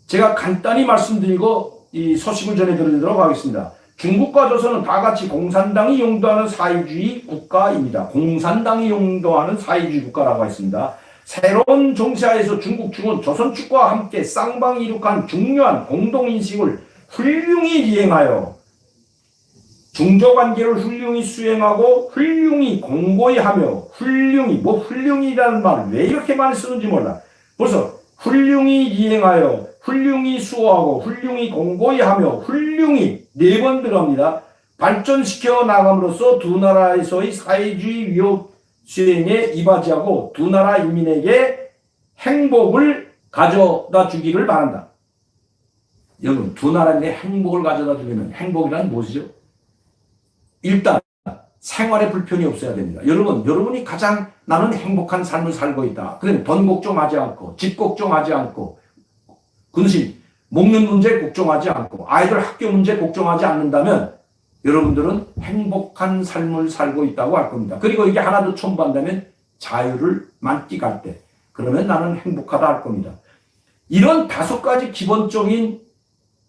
제가 간단히 말씀드리고 이 소식을 전해드리도록 하겠습니다. 중국과 조선은 다 같이 공산당이 용도하는 사회주의 국가입니다. 공산당이 용도하는 사회주의 국가라고 했습니다. 새로운 정세하에서 중국 측은 조선 측과 함께 쌍방이 이룩한 중요한 공동인식을 훌륭히 이행하여 중조관계를 훌륭히 수행하고 훌륭히 공고히 하며 훌륭히라는 말을 왜 이렇게 많이 쓰는지 몰라. 벌써 훌륭히 이행하여 훌륭히 수호하고 훌륭히 공고히 하며 훌륭히 4번 들어갑니다. 발전시켜 나감으로써 두 나라에서의 사회주의 위협 수행에 이바지하고 두 나라 인민에게 행복을 가져다 주기를 바란다. 여러분, 두 나라에 행복을 가져다 주기는 행복이란 무엇이죠? 일단 생활에 불편이 없어야 됩니다. 여러분이 가장 나는 행복한 삶을 살고 있다. 그러면 돈 걱정하지 않고 집 걱정하지 않고 근심, 먹는 문제 걱정하지 않고 아이들 학교 문제 걱정하지 않는다면 여러분들은 행복한 삶을 살고 있다고 할 겁니다. 그리고 이게 하나 더 첨부한다면 자유를 만끽할 때 그러면 나는 행복하다 할 겁니다. 이런 5가지 기본적인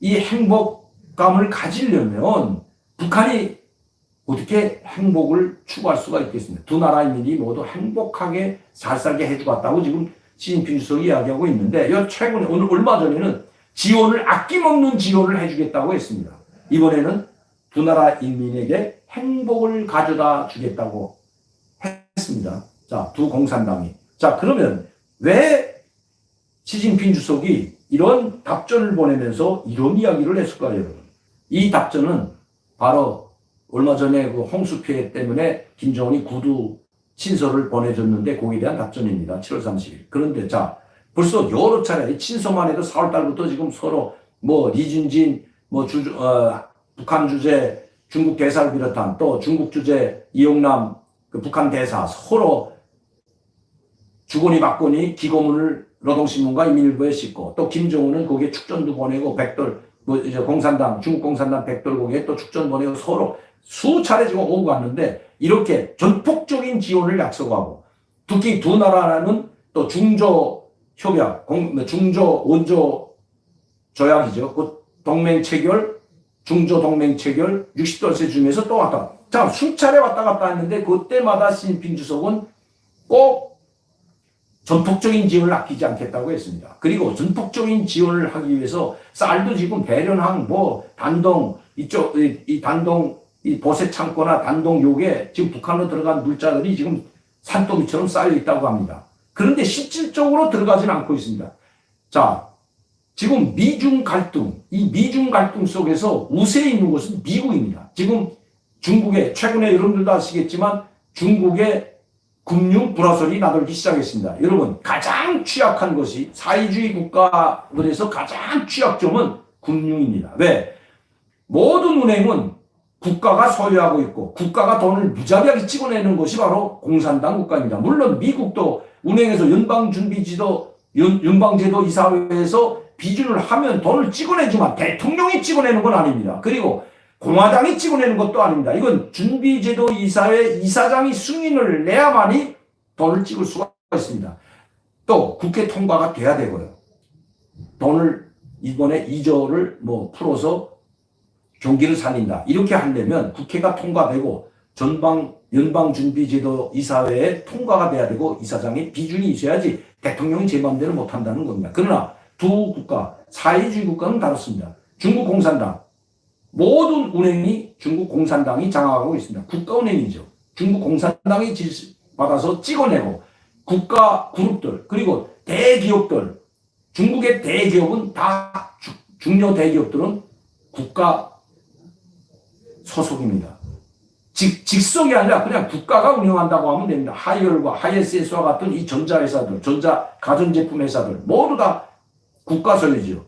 이 행복감을 가지려면 북한이 어떻게 행복을 추구할 수가 있겠습니까? 두 나라 인민이 모두 행복하게 잘 살게 해주겠다고 지금 시진핑 주석이 이야기하고 있는데 최근에 오늘 얼마 전에는 지원을 아낌없는 지원을 해주겠다고 했습니다. 이번에는 두 나라 인민에게 행복을 가져다 주겠다고 했습니다. 자, 두 공산당이. 자, 그러면 왜 시진핑 주석이 이런 답전을 보내면서 이런 이야기를 했을까요, 여러분? 이 답전은 바로 얼마 전에 그 홍수 피해 때문에 김정은이 구두 친서를 보내줬는데 거기에 대한 답전입니다. 7월 30일. 그런데 자, 벌써 여러 차례 친서만 해도 4월 달부터 지금 서로 리준진 북한 주재 중국 대사를 비롯한 또 중국 주재 이용남 그 북한 대사 서로 주거니 받거니 기고문을 노동신문과 인민일보에 싣고 또 김정은은 거기에 축전도 보내고 백돌 중국 공산당 백돌 거기에 또 축전 보내고 서로 수차례 지금 오고 갔는데 이렇게 전폭적인 지원을 약속하고 특히 두 나라는 또 중조 협약, 중조 원조 조약이죠. 그 동맹 체결, 중조 동맹 체결 60돌세 중에서 또 왔다. 자, 수차례 왔다 갔다 했는데 그때마다 시진핑 주석은 꼭 전폭적인 지원을 아끼지 않겠다고 했습니다. 그리고 전폭적인 지원을 하기 위해서 쌀도 지금 배련항, 단동, 이 단동, 이 보세 창고나 단동 요게 지금 북한으로 들어간 물자들이 지금 산더미처럼 쌓여 있다고 합니다. 그런데 실질적으로 들어가지는 않고 있습니다. 자, 지금 미중 갈등, 이 미중 갈등 속에서 우세에 있는 것은 미국입니다. 지금 중국에, 최근에 여러분들도 아시겠지만 중국의 금융 불화설이 나돌기 시작했습니다. 여러분, 가장 취약한 것이 사회주의 국가들에서 가장 취약점은 금융입니다. 왜? 모든 은행은 국가가 소유하고 있고 국가가 돈을 무자비하게 찍어내는 것이 바로 공산당 국가입니다. 물론 미국도 은행에서 연방제도 이사회에서 비준을 하면 돈을 찍어내지만 대통령이 찍어내는 건 아닙니다. 그리고 공화당이 찍어내는 것도 아닙니다. 이건 준비제도 이사회 이사장이 승인을 내야만이 돈을 찍을 수가 있습니다. 또 국회 통과가 돼야 되고요. 돈을 이번에 2조를 풀어서 경기를 살린다. 이렇게 하려면 국회가 통과되고 연방준비제도 이사회에 통과가 돼야 되고 이사장의 비준이 있어야지 대통령이 제 마음대로 못한다는 겁니다. 그러나 두 국가, 사회주의 국가는 다릅니다. 중국 공산당, 모든 은행이 중국 공산당이 장악하고 있습니다. 국가은행이죠. 중국 공산당이 받아서 찍어내고 국가 그룹들 그리고 대기업들, 중국의 대기업은 다 중요 대기업들은 국가 소속입니다. 직속이 아니라 그냥 국가가 운영한다고 하면 됩니다. 하이얼과 하이에스와 같은 이 전자회사들, 가전제품 회사들 모두 다 국가 소유죠.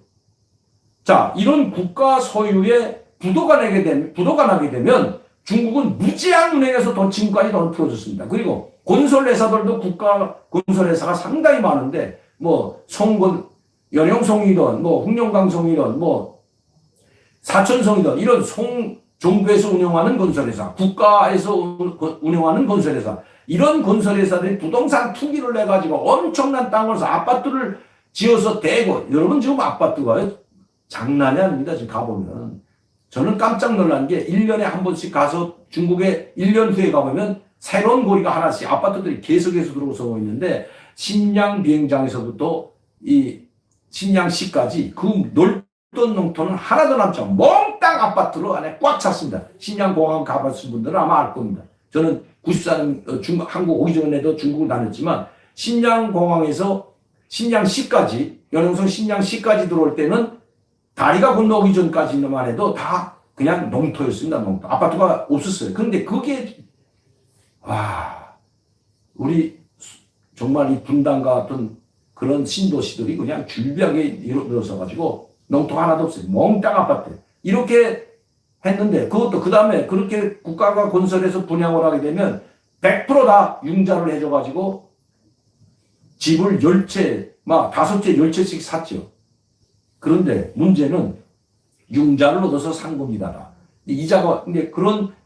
자, 이런 국가 소유에 부도가 나게 되면 중국은 무제한 은행에서 지금까지 돈을 풀어줬습니다. 그리고 건설회사들도 국가 건설회사가 상당히 많은데 연영송이든 흑룡강송이든 사천성이든 이런 정부에서 운영하는 건설회사, 국가에서 운영하는 건설회사, 이런 건설회사들이 부동산 투기를 해가지고 엄청난 땅을 사 아파트를 지어서 대고, 여러분 지금 아파트가 장난이 아닙니다. 지금 가보면. 저는 깜짝 놀란 게 1년에 한 번씩 가서 중국에 1년 후에 가보면 새로운 고리가 하나씩 아파트들이 계속해서 들어오고 있는데, 신양 비행장에서부터 이 신양시까지 그 넓던 농토는 하나도 남지 않고 몽땅 아파트로 안에 꽉 찼습니다. 신양공항 가봤을 분들은 아마 알 겁니다. 저는 94년 한국 오기 전에도 중국을 다녔지만 신양공항에서 신양시까지, 연영선 신양시까지 들어올 때는 다리가 건너오기 전까지만 해도 다 그냥 농토였습니다. 농토. 아파트가 없었어요. 그런데 그게 우리 정말 이 분당과 같은 그런 신도시들이 그냥 줄비하게 이루어져 가지고 농토가 하나도 없어요. 몽땅 아파트. 이렇게 했는데 그것도 그 다음에 그렇게 국가가 건설해서 분양을 하게 되면 100%다 융자를 해줘 가지고 집을 10채, 막 5채, 10채씩 샀죠. 그런데 문제는 융자를 얻어서 산 겁니다. 이자가, 근데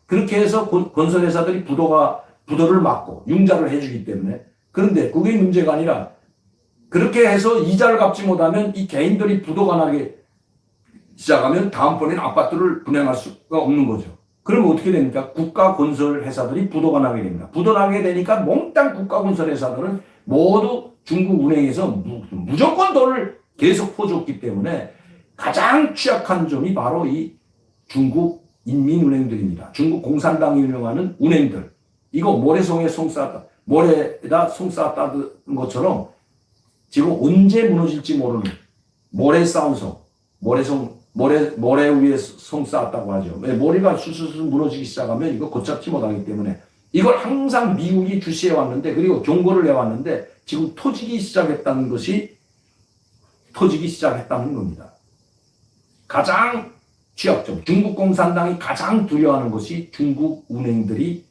그렇게 해서 건설회사들이 부도를 막고 융자를 해주기 때문에. 그런데 그게 문제가 아니라 그렇게 해서 이자를 갚지 못하면 이 개인들이 부도가 나게 시작하면 다음번에는 아파트를 분양할 수가 없는 거죠. 그러면 어떻게 됩니까? 국가건설회사들이 부도가 나게 됩니다. 부도 나게 되니까 몽땅 국가건설회사들은 모두 중국은행에서 무조건 돈을 계속 퍼줬기 때문에 가장 취약한 점이 바로 이 중국 인민은행들입니다. 중국 공산당이 운영하는 은행들. 이거 모래성에 모래에다 송 쌓았다는 것처럼 지금 언제 무너질지 모르는 모래 쌓은 성, 모래 위에 성 쌓았다고 하죠. 모래가 술술 무너지기 시작하면 이거 고착지 못하기 때문에 이걸 항상 미국이 주시해 왔는데, 그리고 경고를 해왔는데 지금 터지기 시작했다는 겁니다. 가장 취약점, 중국 공산당이 가장 두려워하는 것이 중국 은행들이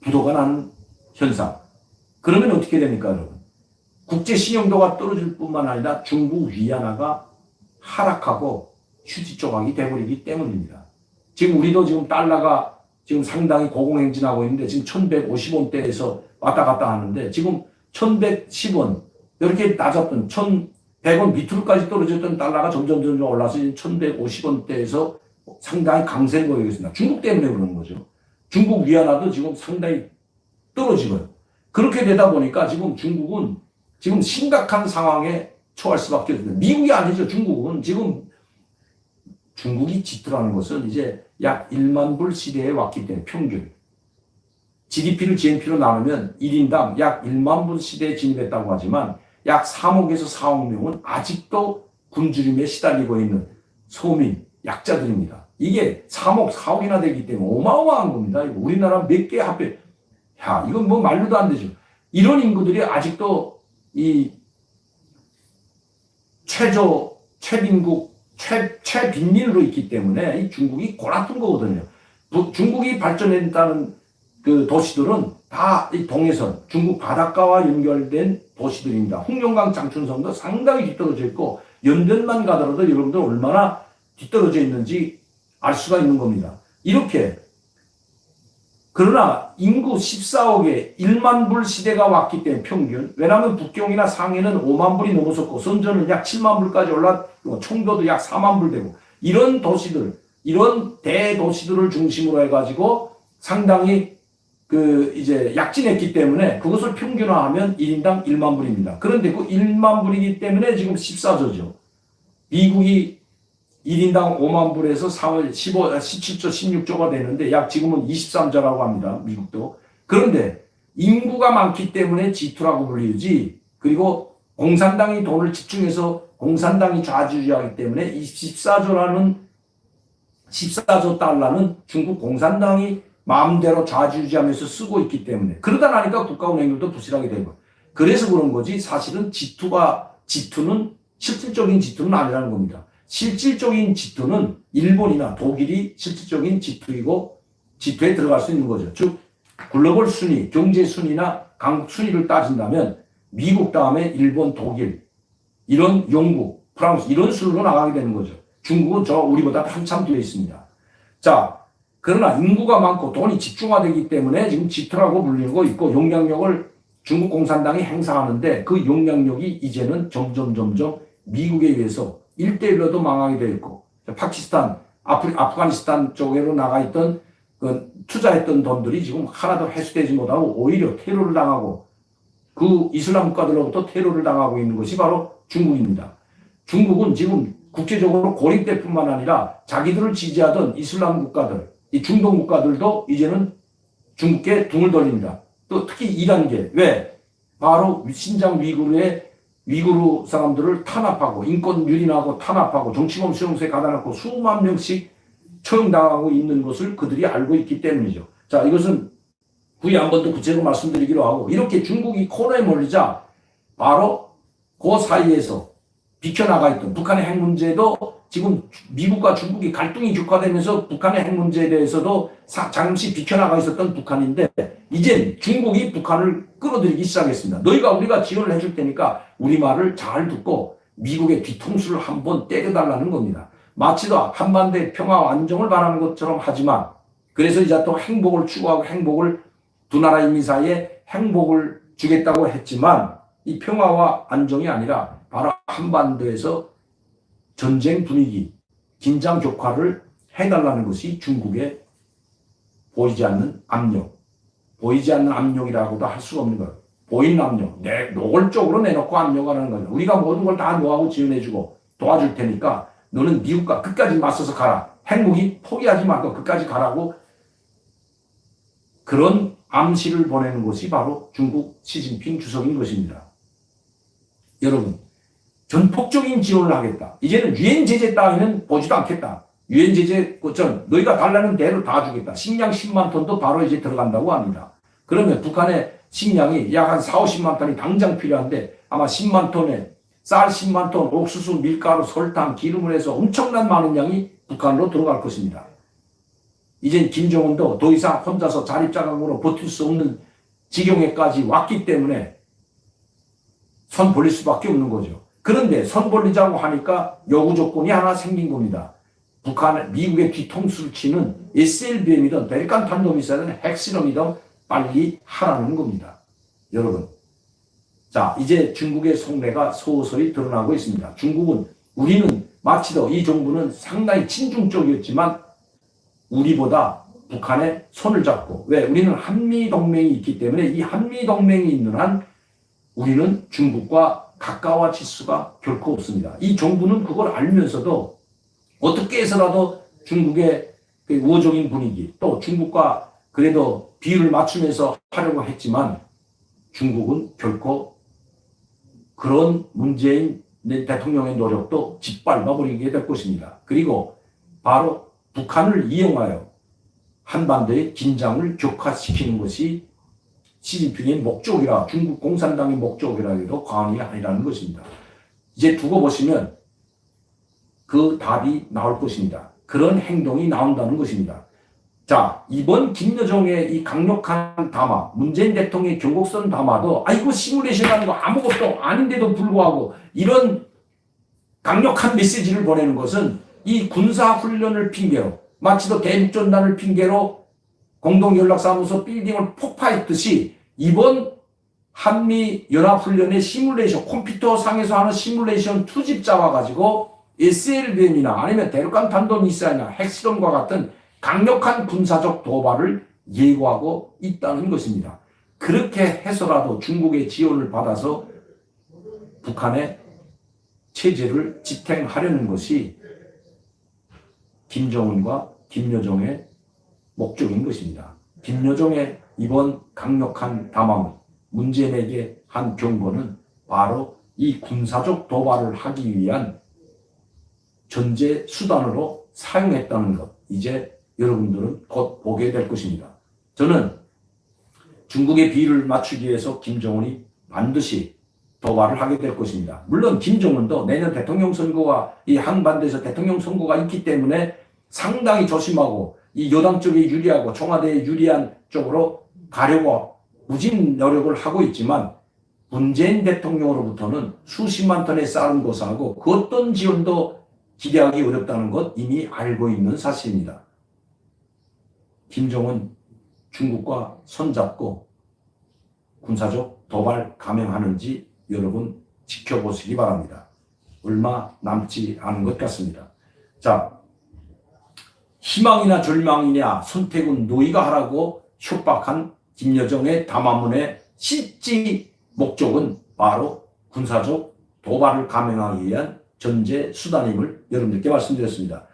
부도가 나는 현상. 그러면 어떻게 됩니까, 여러분? 국제 신용도가 떨어질 뿐만 아니라 중국 위안화가 하락하고 휴지 조각이 돼버리기 때문입니다. 지금 우리도 지금 달러가 지금 상당히 고공행진하고 있는데 지금 1150원대에서 왔다 갔다 하는데 지금 1110원 이렇게 낮았던 1100원 밑으로까지 떨어졌던 달러가 점점 올라서 1150원대에서 상당히 강세를 보이고 있습니다. 중국 때문에 그런 거죠. 중국 위안화도 지금 상당히 떨어지고요. 그렇게 되다 보니까 지금 중국은 지금 심각한 상황에 처할 수밖에 없습니다. 미국이 아니죠. 중국은 지금 중국이 지투라는 것은 이제 약 1만 불 시대에 왔기 때문에 평균 GDP를 GNP로 나누면 1인당 약 1만 불 시대에 진입했다고 하지만 약 3억에서 4억 명은 아직도 굶주림에 시달리고 있는 소민, 약자들입니다. 이게 3억, 4억이나 되기 때문에 어마어마한 겁니다. 이거 우리나라 몇 개 합해. 야, 이건 뭐 말로도 안 되죠. 이런 인구들이 아직도 이 최빈국, 최빈민으로 있기 때문에 이 중국이 골아픈 거거든요. 중국이 발전했다는 그 도시들은 다 이 동해선, 중국 바닷가와 연결된 도시들입니다. 홍룡강 장춘성도 상당히 뒤떨어져 있고 연변만 가더라도 여러분들 얼마나 뒤떨어져 있는지 알 수가 있는 겁니다. 이렇게 그러나 인구 14억에 1만 불 시대가 왔기 때문에 평균, 왜냐하면 북경이나 상해는 5만 불이 넘어섰고 선전은 약 7만 불까지 올랐고 청도도 약 4만 불 되고 이런 도시들, 이런 대도시들을 중심으로 해가지고 상당히 이제 약진했기 때문에 그것을 평균화하면 1인당 1만 불입니다. 그런데 그 1만 불이기 때문에 지금 14조죠. 미국이 1인당 5만 불에서 4월 17조, 16조가 되는데 약 지금은 23조라고 합니다. 미국도. 그런데 인구가 많기 때문에 G2라고 불리지, 그리고 공산당이 돈을 집중해서 공산당이 좌지우지하기 때문에 이 14조 달러는 중국 공산당이 마음대로 좌지우지하면서 쓰고 있기 때문에 그러다 나니까 국가은행들도 부실하게 되고, 그래서 그런 거지 사실은 G2는 실질적인 G2는 아니라는 겁니다. 실질적인 G2는 일본이나 독일이 실질적인 G2이고 G2에 들어갈 수 있는 거죠. 즉 글로벌 순위, 경제 순위나 강국 순위를 따진다면 미국 다음에 일본, 독일, 이런 영국, 프랑스 이런 순으로 나가게 되는 거죠. 중국은 우리보다 한참 뒤에 있습니다. 자, 그러나 인구가 많고 돈이 집중화되기 때문에 지금 G2라고 불리고 있고 영향력을 중국 공산당이 행사하는데 그 영향력이 이제는 점점 미국에 의해서 1대1로도 망하게 되어 있고, 파키스탄, 아프가니스탄 쪽으로 나가 있던 그 투자했던 돈들이 지금 하나도 회수되지 못하고 오히려 테러를 당하고 그 이슬람 국가들로부터 테러를 당하고 있는 것이 바로 중국입니다. 중국은 지금 국제적으로 고립될 뿐만 아니라 자기들을 지지하던 이슬람 국가들, 이 중동 국가들도 이제는 중국에 등을 돌립니다. 또 특히 이란계. 왜? 바로 신장 위구르 사람들을 탄압하고 인권 유린하고 탄압하고 정치범 수용소에 가다 놓고 수만 명씩 처형당하고 있는 것을 그들이 알고 있기 때문이죠. 자, 이것은 후에 한 번 더 구체적으로 말씀드리기로 하고, 이렇게 중국이 코너에 몰리자 바로 그 사이에서 비켜나가 있던 북한의 핵 문제도 지금 미국과 중국이 갈등이 격화되면서 북한의 핵 문제에 대해서도 잠시 비켜나가 있었던 북한인데, 이제 중국이 북한을 끌어들이기 시작했습니다. 너희가 우리가 지원을 해줄 테니까 우리 말을 잘 듣고 미국의 뒤통수를 한번 때려달라는 겁니다. 마치도 한반도의 평화와 안정을 바라는 것처럼 하지만, 그래서 이제 또 행복을 추구하고 두 나라 인민 사이에 행복을 주겠다고 했지만, 이 평화와 안정이 아니라 바로 한반도에서 전쟁 분위기, 긴장 격화를 해달라는 것이 중국의 보이지 않는 압력, 보이지 않는 압력이라고도 할 수가 없는 거예요. 보이는 압력, 노골적으로 내놓고 압력하는 거죠. 우리가 모든 걸 다 노하고 지원해주고 도와줄 테니까 너는 미국과 끝까지 맞서서 가라. 핵무기 포기하지 말고 끝까지 가라고, 그런 암시를 보내는 것이 바로 중국 시진핑 주석인 것입니다. 여러분, 전폭적인 지원을 하겠다. 이제는 유엔 제재 따위는 보지도 않겠다. 유엔 제재 너희가 달라는 대로 다 주겠다. 식량 10만 톤도 바로 이제 들어간다고 합니다. 그러면 북한의 식량이 약 한 4, 50만 톤이 당장 필요한데, 아마 10만 톤에 쌀 10만 톤, 옥수수, 밀가루, 설탕, 기름을 해서 엄청난 많은 양이 북한으로 들어갈 것입니다. 이젠 김정은도 더 이상 혼자서 자립자각으로 버틸 수 없는 지경에까지 왔기 때문에 손 벌릴 수밖에 없는 거죠. 그런데 손 벌리자고 하니까 요구 조건이 하나 생긴 겁니다. 미국의 뒤통수를 치는 SLBM이든 대륙간 탄도미사일이든 핵실험이든 빨리 하라는 겁니다. 여러분, 자, 이제 중국의 속내가 서서히 드러나고 있습니다. 우리는 마치도 이 정부는 상당히 친중적이었지만 우리보다 북한의 손을 잡고, 왜? 우리는 한미동맹이 있기 때문에 이 한미동맹이 있는 한 우리는 중국과 가까워질 수가 결코 없습니다. 이 정부는 그걸 알면서도 어떻게 해서라도 중국의 그 우호적인 분위기, 또 중국과 그래도 비율을 맞추면서 하려고 했지만 중국은 결코 그런 문재인 대통령의 노력도 짓밟아버리게 될 것입니다. 그리고 바로 북한을 이용하여 한반도의 긴장을 격화시키는 것이 시진핑의 목적이라, 중국 공산당의 목적이라 해도 과언이 아니라는 것입니다. 이제 두고 보시면 그 답이 나올 것입니다. 그런 행동이 나온다는 것입니다. 자, 이번 김여정의 이 강력한 담화, 문재인 대통령의 경곡선 담화도 이거 시뮬레이션하는 거 아무것도 아닌데도 불구하고 이런 강력한 메시지를 보내는 것은 이 군사훈련을 핑계로, 마치도 대북전단을 핑계로 공동연락사무소 빌딩을 폭파했듯이 이번 한미연합훈련의 시뮬레이션, 컴퓨터 상에서 하는 시뮬레이션 투집 잡아가지고 SLBM이나 아니면 대륙간 탄도미사일이나 핵실험과 같은 강력한 군사적 도발을 예고하고 있다는 것입니다. 그렇게 해서라도 중국의 지원을 받아서 북한의 체제를 지탱하려는 것이 김정은과 김여정의 목적인 것입니다. 김여정의 이번 강력한 담화문, 문재인에게 한 경고는 바로 이 군사적 도발을 하기 위한 전제 수단으로 사용했다는 것, 이제 여러분들은 곧 보게 될 것입니다. 저는 중국의 비율을 맞추기 위해서 김정은이 반드시 도발을 하게 될 것입니다. 물론 김정은도 내년 대통령 선거가, 이 한반도에서 대통령 선거가 있기 때문에 상당히 조심하고 이 여당 쪽에 유리하고 청와대에 유리한 쪽으로 가려고 무진 노력을 하고 있지만, 문재인 대통령으로부터는 수십만 톤의 쌀은 고사하고 그 어떤 지원도 기대하기 어렵다는 것 이미 알고 있는 사실입니다. 김정은 중국과 손잡고 군사적 도발 감행하는지 여러분 지켜보시기 바랍니다. 얼마 남지 않은 것 같습니다. 자, 희망이나 절망이냐 선택은 너희가 하라고 협박한 김여정의 담화문의 실제 목적은 바로 군사적 도발을 감행하기 위한 전제 수단임을 여러분들께 말씀드렸습니다.